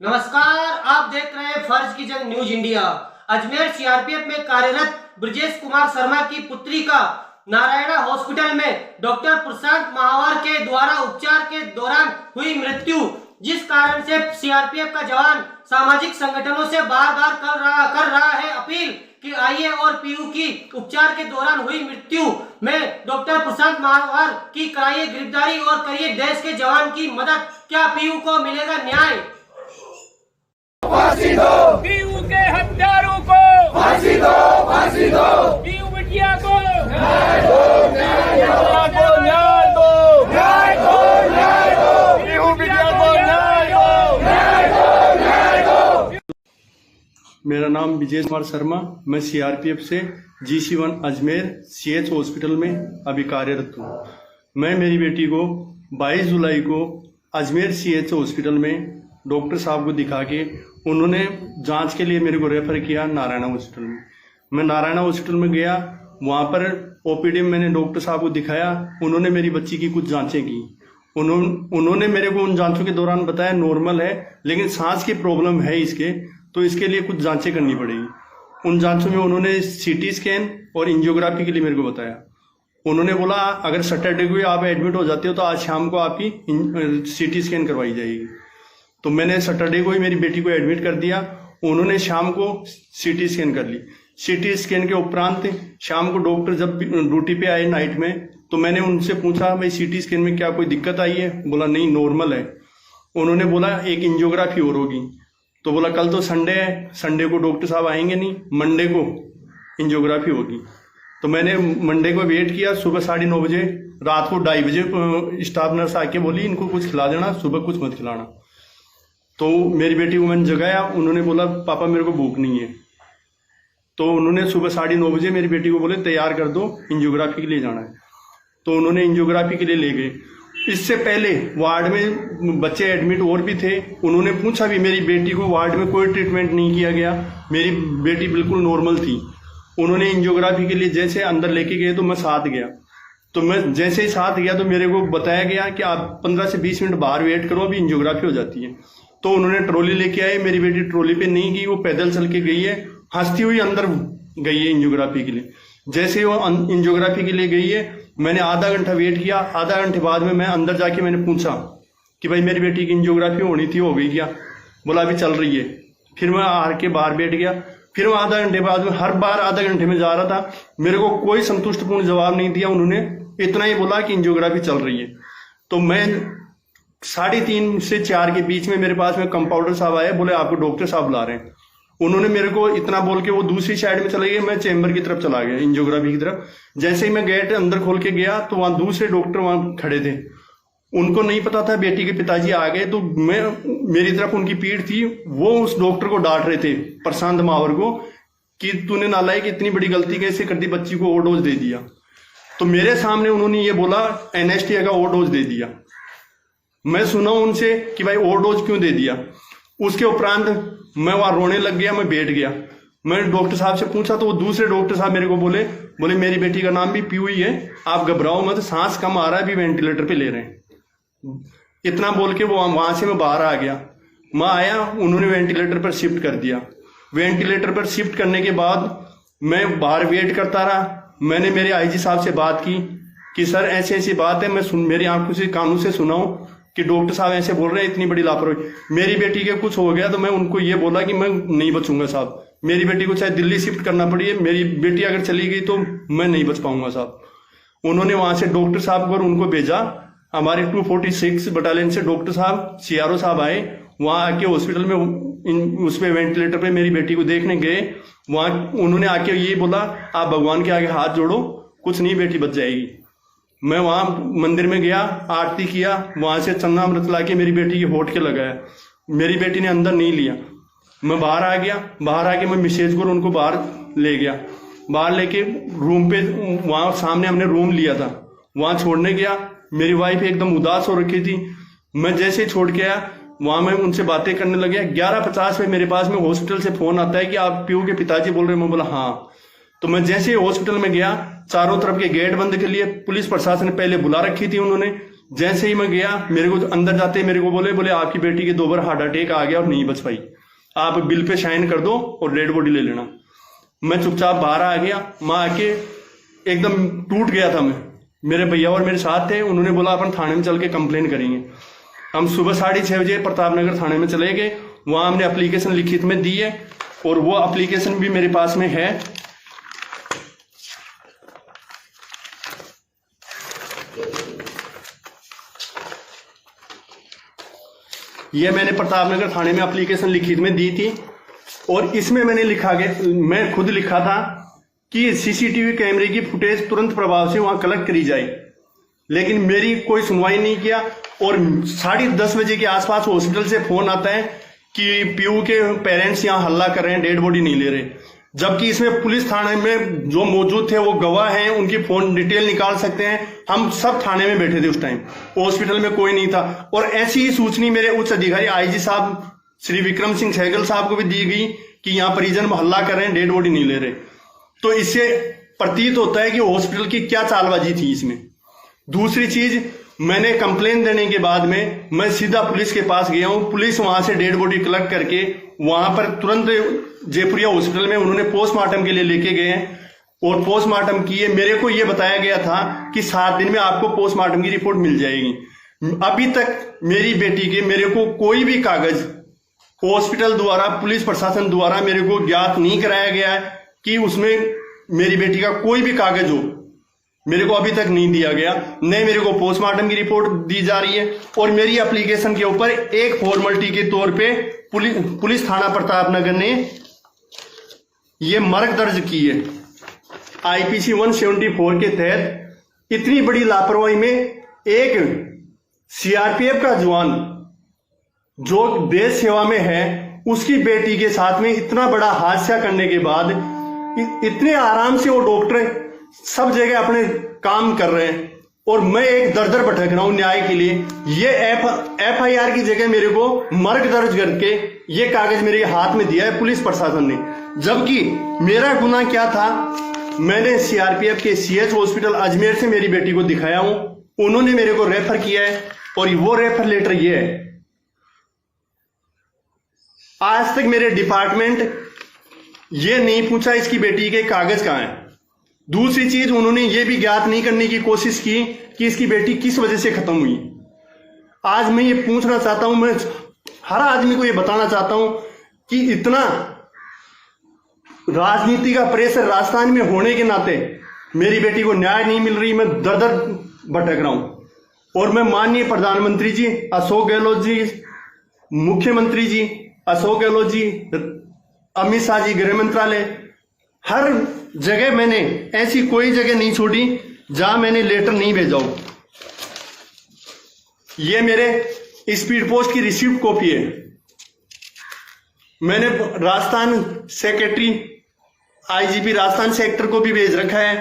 नमस्कार, आप देख रहे हैं फर्ज की जंग न्यूज इंडिया। अजमेर सीआरपीएफ में कार्यरत ब्रजेश कुमार शर्मा की पुत्री का नारायणा हॉस्पिटल में डॉक्टर प्रशांत महावर के द्वारा उपचार के दौरान हुई मृत्यु, जिस कारण से सीआरपीएफ का जवान सामाजिक संगठनों से बार बार कर रहा है अपील कि आइए और पीयू की उपचार के दौरान हुई मृत्यु में डॉक्टर प्रशांत महावर की कराइए गिरफ्तारी और करिए देश के जवान की मदद। क्या पीयू को मिलेगा न्याय? फांसी दो पीयू के हत्यारों को, फांसी दो, फांसी दो पीयू बिटिया को, न्याय दो, न्याय दो, न्याय दो, न्याय दो, न्याय दो पीयू बिटिया को, न्याय दो, न्याय दो, न्याय दो। मेरा नाम विजय कुमार शर्मा, मैं सीआरपीएफ से GC1 अजमेर CH हॉस्पिटल में अभी कार्यरत हूँ। मैं मेरी बेटी को 22 जुलाई को अजमेर CH हॉस्पिटल में डॉक्टर साहब को दिखा के उन्होंने जांच के लिए मेरे को रेफर किया नारायणा हॉस्पिटल में। मैं नारायणा हॉस्पिटल में गया, वहाँ पर OPD में मैंने डॉक्टर साहब को दिखाया। उन्होंने मेरी बच्ची की कुछ जांचें की। उन्होंने मेरे को उन जांचों के दौरान बताया नॉर्मल है, लेकिन सांस की प्रॉब्लम है इसके, तो इसके लिए कुछ जांचें करनी पड़ेगी। उन जांचों में उन्होंने CT स्कैन और एंजियोग्राफी के लिए मेरे को बताया। उन्होंने बोला अगर सैटरडे को आप एडमिट हो जाते हो तो आज शाम को आपकी CT स्कैन करवाई जाएगी। तो मैंने सैटरडे को ही मेरी बेटी को एडमिट कर दिया। उन्होंने शाम को CT स्कैन कर ली। CT स्कैन के उपरांत शाम को डॉक्टर जब ड्यूटी पे आए नाइट में, तो मैंने उनसे पूछा भाई CT स्कैन में क्या कोई दिक्कत आई है? बोला नहीं, नॉर्मल है। उन्होंने बोला एक एंजियोग्राफी और होगी। तो बोला कल तो संडे है, संडे को डॉक्टर साहब आएंगे नहीं, मंडे को एंजियोग्राफी होगी। तो मैंने मंडे को वेट किया। सुबह 9:30 बजे, रात को 2:30 बजे स्टाफ नर्स आके बोली इनको कुछ खिला देना, सुबह कुछ मत खिलाना। तो मेरी बेटी को मैंने जगाया। उन्होंने बोला पापा मेरे को भूख नहीं है। तो उन्होंने सुबह 9:30 बजे मेरी बेटी को बोले तैयार कर दो, एंजियोग्राफी के लिए जाना है। तो उन्होंने एंजियोग्राफी के लिए ले गए। इससे पहले वार्ड में बच्चे एडमिट और भी थे। उन्होंने पूछा भी, मेरी बेटी को वार्ड में कोई ट्रीटमेंट नहीं किया गया, मेरी बेटी बिल्कुल नॉर्मल थी। उन्होंने एंजियोग्राफी के लिए जैसे अंदर लेके गए तो मैं साथ गया। तो मैं जैसे ही साथ गया तो मेरे को बताया गया कि आप 15 से 20 मिनट बाहर वेट करो, अभी एंजियोग्राफी हो जाती है। तो उन्होंने ट्रॉली लेके आए। मेरी बेटी ट्रॉली पे नहीं गई, वो पैदल चल के गई है, हंसती हुई अंदर गई है एंजियोग्राफी के लिए। जैसे वो एंजियोग्राफी के लिए गई है, मैंने आधा घंटा वेट किया। आधा घंटे बाद में मैं अंदर जाके मैंने पूछा कि भाई मेरी बेटी की एंजियोग्राफी होनी थी, हो गई क्या? बोला अभी चल रही है। फिर मैं हार के बाहर बैठ गया। फिर मैं आधा घंटे बाद में, हर बार आधा घंटे में जा रहा था, मेरे को कोई संतुष्टपूर्ण जवाब नहीं दिया। उन्होंने इतना ही बोला कि एंजियोग्राफी चल रही है। तो मैं 3:30 से 4 के बीच में मेरे पास में कंपाउंडर साहब आए, बोले आपको डॉक्टर साहब बुला रहे हैं। उन्होंने मेरे को इतना बोल के वो दूसरी साइड में चले गए। मैं चेंबर की तरफ चला गया, एंजियोग्राफी की तरफ। जैसे ही मैं गेट अंदर खोल के गया तो वहां दूसरे डॉक्टर वहां खड़े थे। उनको नहीं पता था बेटी के पिताजी आ गए, तो मेरी तरफ उनकी पीठ थी। वो उस डॉक्टर को डांट रहे थे, प्रशांत महावर को, कि तूने नालायक इतनी बड़ी गलती कैसे कर दी, बच्ची को ओवरडोज दे दिया। तो मेरे सामने उन्होंने ये बोला एनेस्थीसिया का ओवरडोज दे दिया। मैं सुना उनसे कि भाई ओवरडोज क्यों दे दिया। उसके उपरांत मैं वहां रोने लग गया, मैं बैठ गया। मैंने डॉक्टर साहब से पूछा तो वो दूसरे डॉक्टर साहब मेरे को बोले मेरी बेटी का नाम भी पीयू ही है, आप घबराओ मत, सांस कम आ रहा है, अभी वेंटिलेटर पे ले रहे हैं। इतना बोल के वो वहां से मैं बाहर आ गया। मैं आया, उन्होंने वेंटिलेटर पर शिफ्ट कर दिया। वेंटिलेटर पर शिफ्ट करने के बाद मैं बाहर वेट करता रहा। मैंने मेरे IG साहब से बात की कि सर ऐसी ऐसी बात है, मैं मेरी आंखों से कानों से सुना हूं कि डॉक्टर साहब ऐसे बोल रहे हैं, इतनी बड़ी लापरवाही। मेरी बेटी के कुछ हो गया तो मैं उनको ये बोला कि मैं नहीं बचूंगा साहब, मेरी बेटी को चाहे दिल्ली शिफ्ट करना पड़ी, मेरी बेटी अगर चली गई तो मैं नहीं बच पाऊंगा साहब। उन्होंने वहां से डॉक्टर साहब को उनको भेजा। हमारे 246 बटालियन से डॉक्टर साहब, CRO साहब आए। वहां आके हॉस्पिटल में उस पे वेंटिलेटर पे मेरी बेटी को देखने गए। वहां उन्होंने आके ये बोला आप भगवान के आगे हाथ जोड़ो, कुछ नहीं, बेटी बच जाएगी। मैं वहां मंदिर में गया, आरती किया, वहां से चन्नामृत लाके मेरी बेटी के होठ के लगाया। मेरी बेटी ने अंदर नहीं लिया। मैं बाहर आ गया। बाहर आके मैं मिसेज को उनको बाहर ले गया। बाहर लेके रूम पे, वहां सामने हमने रूम लिया था, वहां छोड़ने गया। मेरी वाइफ एकदम उदास हो रखी थी। मैं जैसे ही छोड़ के आया, वहां मैं उनसे बातें करने लगे। 11:50 पे मेरे पास में हॉस्पिटल से फोन आता है कि आप पीयू के पिताजी बोल रहे हैं। मैं बोला हाँ। तो मैं जैसे ही हॉस्पिटल में गया, चारों तरफ के गेट बंद के लिए पुलिस प्रशासन ने पहले बुला रखी थी उन्होंने। जैसे ही मैं गया, मेरे को अंदर जाते मेरे को बोले आपकी बेटी के 2 बार हार्ट अटैक आ गया और नहीं बच पाई, आप बिल पे साइन कर दो और डेड बॉडी ले लेना। मैं चुपचाप बाहर आ गया। मैं आके एकदम टूट गया था। मेरे भैया और मेरे साथ थे, उन्होंने बोला अपन थाने में चल के कंप्लेन करेंगे। हम सुबह 6:30 बजे प्रतापनगर थाने में चले गए। वहां हमने एप्लीकेशन लिखित में दी है और वो एप्लीकेशन भी मेरे पास में है। ये मैंने प्रतापनगर थाने में एप्लीकेशन लिखित में दी थी और इसमें मैं खुद लिखा था कि सीसीटीवी कैमरे की फुटेज तुरंत प्रभाव से वहां कलेक्ट करी जाए, लेकिन मेरी कोई सुनवाई नहीं किया। और 10:30 बजे के आसपास हॉस्पिटल से फोन आता है कि पीयू के पेरेंट्स यहाँ हल्ला कर रहे हैं, डेड बॉडी नहीं ले रहे, जबकि इसमें पुलिस थाने में जो मौजूद थे वो गवाह हैं, उनकी फोन डिटेल निकाल सकते हैं। हम सब थाने में बैठे थे उस टाइम, हॉस्पिटल में कोई नहीं था। और ऐसी ही सूचना मेरे उच्च अधिकारी आईजी साहब श्री विक्रम सिंह सहगल साहब को भी दी गई कि यहाँ परिजन हल्ला कर रहे हैं, डेड बॉडी नहीं ले रहे। तो इससे प्रतीत होता है कि हॉस्पिटल की क्या चालबाजी थी इसमें। दूसरी चीज, मैंने कंप्लेन देने के बाद में मैं सीधा पुलिस के पास गया हूं। पुलिस वहां से डेड बॉडी कलेक्ट करके वहां पर तुरंत जयपुरिया हॉस्पिटल में उन्होंने पोस्टमार्टम के लिए लेके गए हैं और पोस्टमार्टम किए। मेरे को यह बताया गया था कि 7 दिन में आपको पोस्टमार्टम की रिपोर्ट मिल जाएगी। अभी तक मेरी बेटी के मेरे को कोई भी कागज हॉस्पिटल द्वारा, पुलिस प्रशासन द्वारा मेरे को ज्ञात नहीं कराया गया है कि उसमें मेरी बेटी का कोई भी कागज हो। मेरे को अभी तक नहीं दिया गया, न मेरे को पोस्टमार्टम की रिपोर्ट दी जा रही है। और मेरी एप्लीकेशन के ऊपर एक फॉर्मेलिटी के तौर पे पुलिस थाना प्रतापनगर ने ये मर्ग दर्ज की है आईपीसी 174 के तहत। इतनी बड़ी लापरवाही में एक सीआरपीएफ का जवान जो देश सेवा में है, उसकी बेटी के साथ में इतना बड़ा हादसा करने के बाद इतने आराम से वो डॉक्टर सब जगह अपने काम कर रहे हैं और मैं एक दर भटक रहा हूं न्याय के लिए। ये एफआईआर की जगह मेरे को मर्ग दर्ज करके ये कागज मेरे हाथ में दिया है पुलिस प्रशासन ने। जबकि मेरा गुनाह क्या था, मैंने सीआरपीएफ के सीएच हॉस्पिटल अजमेर से मेरी बेटी को दिखाया हूं, उन्होंने मेरे को रेफर किया है और वो रेफर लेटर ये है। आज तक मेरे डिपार्टमेंट ये नहीं पूछा इसकी बेटी के कागज कहां है। दूसरी चीज, उन्होंने ये भी ज्ञात नहीं करने की कोशिश की कि इसकी बेटी किस वजह से खत्म हुई। आज मैं ये पूछना चाहता हूं, मैं हर आदमी को ये बताना चाहता हूं कि इतना राजनीति का प्रेशर राजस्थान में होने के नाते मेरी बेटी को न्याय नहीं मिल रही, मैं दर भटक रहा हूं। और मैं माननीय प्रधानमंत्री जी अशोक गहलोत जी, मुख्यमंत्री जी अशोक गहलोत जी, अमित शाह जी गृह मंत्रालय, हर जगह मैंने ऐसी कोई जगह नहीं छोड़ी जहां मैंने लेटर नहीं भेजा हो। ये मेरे स्पीड पोस्ट की रिसीव्ड कॉपी है। मैंने Rajasthan secretary IGP Rajasthan sector को भी भेज रखा है,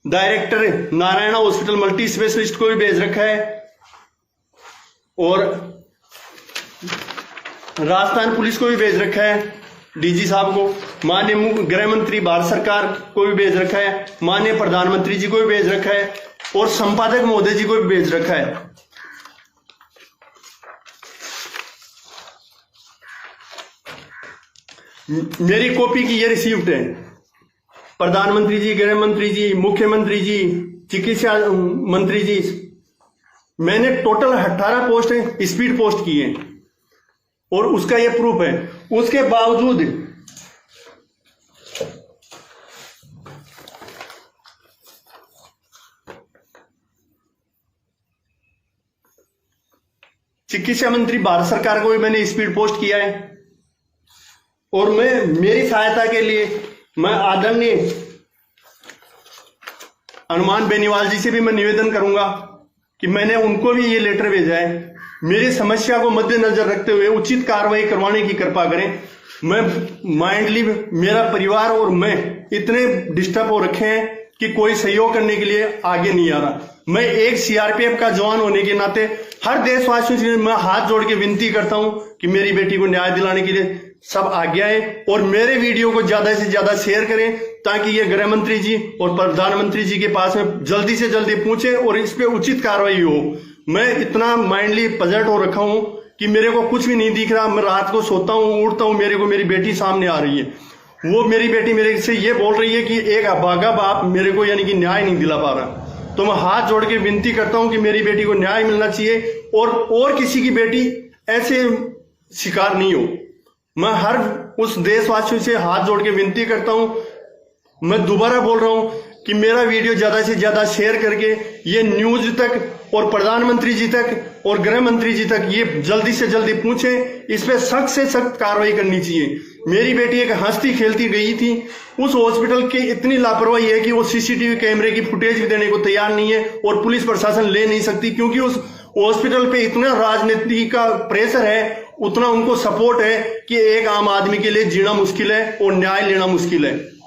director Narayana hospital multi specialist को भी भेज रखा है और राजस्थान पुलिस को भी भेज रखा है, डीजी साहब को, माननीय गृह मंत्री भारत सरकार को भी भेज रखा है, माननीय प्रधानमंत्री जी को भी भेज रखा है और संपादक महोदय जी को भी भेज रखा है। मेरी कॉपी की ये रिसीव्ड है। प्रधानमंत्री जी, गृह मंत्री जी, मुख्यमंत्री जी, चिकित्सा मंत्री जी, मैंने टोटल 18 पोस्ट स्पीड पोस्ट की है और उसका ये प्रूफ है। उसके बावजूद चिकित्सा मंत्री भारत सरकार को भी मैंने स्पीड पोस्ट किया है और मेरी सहायता के लिए मैं आदरणीय हनुमान बेनीवाल जी से भी मैं निवेदन करूंगा कि मैंने उनको भी ये लेटर भेजा है। मेरी समस्या को मद्देनजर रखते हुए उचित कार्रवाई करवाने की कृपा करें। मैं माइंडली, मेरा परिवार और मैं इतने डिस्टर्ब हो रखे हैं कि कोई सहयोग करने के लिए आगे नहीं आ रहा। मैं एक सीआरपीएफ का जवान होने के नाते हर देशवासियों से मैं हाथ जोड़ के विनती करता हूं कि मेरी बेटी को न्याय दिलाने के लिए सब आगे आए और मेरे वीडियो को ज्यादा से ज्यादा शेयर करें ताकि ये गृह मंत्री जी और प्रधानमंत्री जी के पास में जल्दी से जल्दी पहुंचे और इस पे उचित कार्रवाई हो। मैं इतना माइंडली पजट हो रखा हूं कि मेरे को कुछ भी नहीं दिख रहा। मैं रात को सोता हूं, उठता हूं, मेरे को मेरी बेटी सामने आ रही है। वो मेरी बेटी मेरे से ये बोल रही है कि एक अभागा बाप मेरे को यानी कि न्याय नहीं दिला पा रहा। तो मैं हाथ जोड़ के विनती करता हूं कि मेरी बेटी को न्याय मिलना चाहिए और किसी की बेटी ऐसे शिकार नहीं हो। मैं हर उस देशवासियों से हाथ जोड़ के विनती करता हूं। मैं दोबारा बोल रहा हूं कि मेरा वीडियो ज्यादा से ज्यादा शेयर करके ये न्यूज तक और प्रधानमंत्री जी तक और गृह मंत्री जी तक ये जल्दी से जल्दी पूछे। इस पे सख्त से सख्त कार्रवाई करनी चाहिए। मेरी बेटी एक हंसती खेलती गई थी, उस हॉस्पिटल की इतनी लापरवाही है कि वो सीसीटीवी कैमरे की फुटेज भी देने को तैयार नहीं है और पुलिस प्रशासन ले नहीं सकती, क्योंकि उस हॉस्पिटल पे इतना राजनीति का प्रेशर है, उतना उनको सपोर्ट है कि एक आम आदमी के लिए जीना मुश्किल है और न्याय लेना मुश्किल है।